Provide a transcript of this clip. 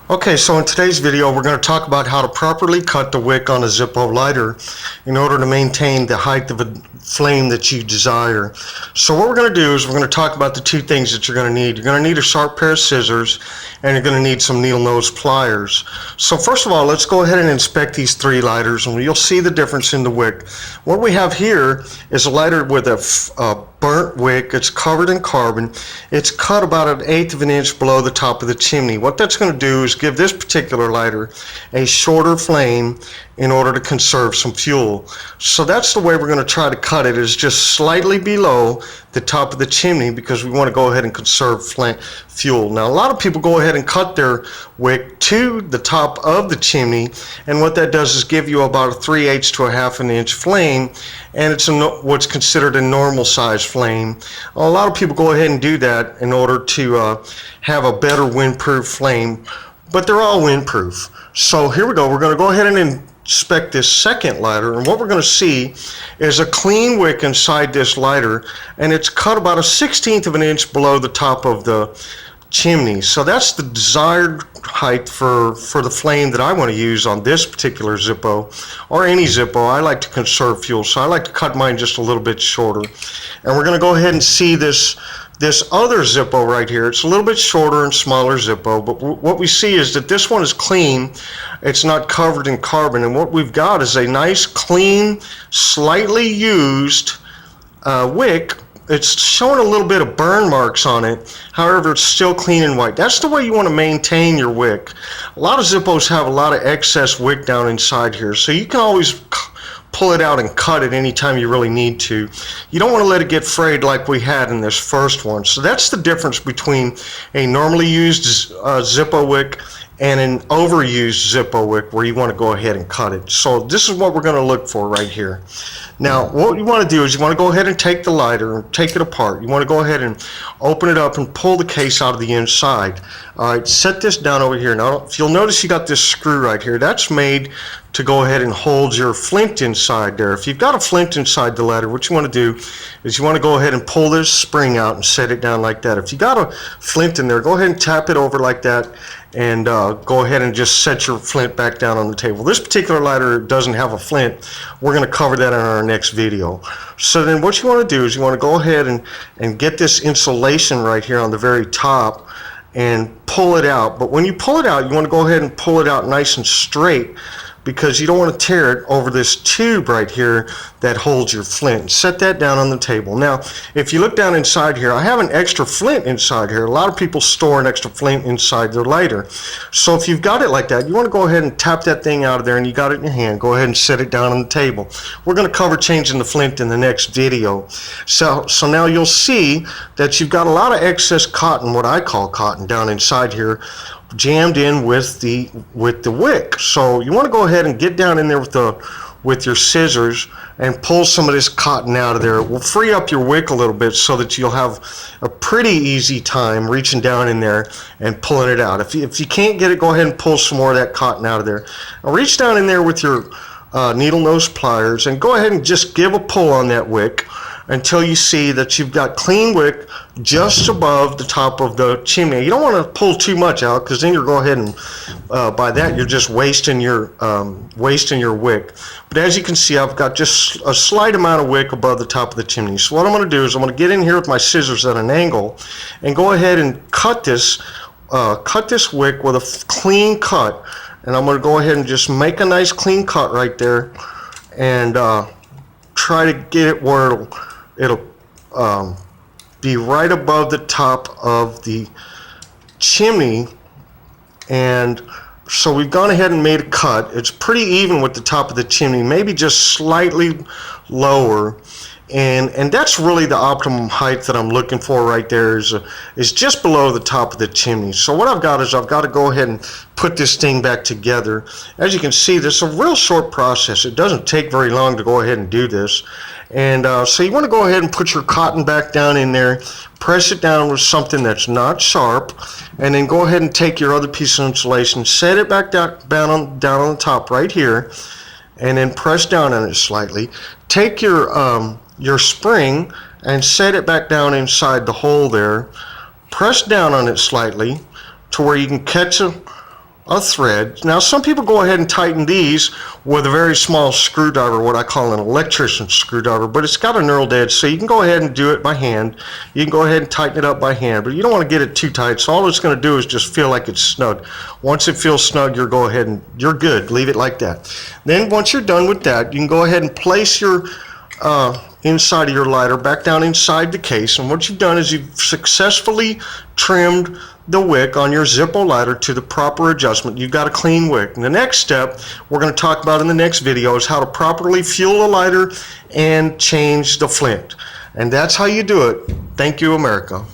Okay, so in today's video we're going to talk about how to properly cut the wick on a Zippo lighter in order to maintain the height of a flame that you desire. So what we're going to do is we're going to talk about the two things that you're going to need. You're going to need a sharp pair of scissors and you're going to need some needle nose pliers. So first of all, let's go ahead and inspect these three lighters and you'll see the difference in the wick. What we have here is a lighter with a burnt wick. It's covered in carbon. It's cut about 1/8 of an inch below the top of the chimney. What that's going to do is give this particular lighter a shorter flame in order to conserve some fuel. So that's the way we're going to try to cut it, is just slightly below the top of the chimney, because we want to go ahead and conserve fuel. Now a lot of people go ahead and cut their wick to the top of the chimney, and what that does is give you about a 3/8 to a 1/2 inch flame, and it's what's considered a normal size flame. A lot of people go ahead and do that in order to have a better windproof flame, but they're all windproof. So here we go. We're going to go ahead and inspect this second lighter, and what we're going to see is a clean wick inside this lighter, and it's cut about a 1/16 of an inch below the top of the chimney. So that's the desired height for the flame that I want to use on this particular Zippo, or any Zippo. I like to conserve fuel, so I like to cut mine just a little bit shorter. And we're going to go ahead and see this other Zippo right here. It's a little bit shorter and smaller Zippo, but what we see is that this one is clean. It's not covered in carbon, and what we've got is a nice, clean, slightly used wick. It's showing a little bit of burn marks on it, however it's still clean and white. That's the way you want to maintain your wick. A lot of Zippos have a lot of excess wick down inside here, so you can always pull it out and cut it anytime you really need to. You don't want to let it get frayed like we had in this first one. So that's the difference between a normally used Zippo wick and an overused Zippo wick, where you want to go ahead and cut it. So this is what we're going to look for right here. Now what you want to do is you want to go ahead and take the lighter and take it apart. You want to go ahead and open it up and pull the case out of the inside. Alright, set this down over here. Now if you'll notice, you got this screw right here. That's made to go ahead and hold your flint inside there. If you've got a flint inside the lighter, what you want to do is you want to go ahead and pull this spring out and set it down like that. If you got a flint in there, go ahead and tap it over like that, and go ahead and just set your flint back down on the table. This particular lighter doesn't have a flint. We're going to cover that in our next video. So then what you want to do is you want to go ahead and get this insulation right here on the very top and pull it out. But when you pull it out, you want to go ahead and pull it out nice and straight, because you don't want to tear it over this tube right here that holds your flint. Set that down on the table. Now, if you look down inside here, I have an extra flint inside here. A lot of people store an extra flint inside their lighter. So if you've got it like that, you want to go ahead and tap that thing out of there, and you got it in your hand. Go ahead and set it down on the table. We're going to cover changing the flint in the next video. So now you'll see that you've got a lot of excess cotton, what I call cotton, down inside here, jammed in with the wick. So you want to go ahead and get down in there with your scissors and pull some of this cotton out of there. It will free up your wick a little bit so that you'll have a pretty easy time reaching down in there and pulling it out. If you can't get it, go ahead and pull some more of that cotton out of there. Now reach down in there with your needle nose pliers and go ahead and just give a pull on that wick until you see that you've got clean wick just above the top of the chimney. You don't want to pull too much out, because then you'll go ahead and by that you're just wasting your wick. But as you can see, I've got just a slight amount of wick above the top of the chimney. So what I'm going to do is I'm going to get in here with my scissors at an angle and go ahead and cut this wick with a clean cut. And I'm going to go ahead and just make a nice clean cut right there, and try to get it where it'll be right above the top of the chimney. And so we've gone ahead and made a cut. It's pretty even with the top of the chimney, maybe just slightly lower, and that's really the optimum height that I'm looking for right there, is just below the top of the chimney. So what I've got is I've got to go ahead and put this thing back together. As you can see, this is a real short process. It doesn't take very long to go ahead and do this. And so you want to go ahead and put your cotton back down in there, press it down with something that's not sharp, and then go ahead and take your other piece of insulation, set it back down on the top right here, and then press down on it slightly. Take your spring and set it back down inside the hole there. Press down on it slightly to where you can catch a thread. Now some people go ahead and tighten these with a very small screwdriver, what I call an electrician screwdriver, but it's got a knurled edge, so you can go ahead and do it by hand. You can go ahead and tighten it up by hand, but you don't want to get it too tight, so all it's going to do is just feel like it's snug. Once it feels snug, you're good. Leave it like that. Then once you're done with that, you can go ahead and place your inside of your lighter back down inside the case, and what you've done is you've successfully trimmed the wick on your Zippo lighter to the proper adjustment. You've got a clean wick. And the next step we're going to talk about in the next video is how to properly fuel a lighter and change the flint. And that's how you do it. Thank you, America.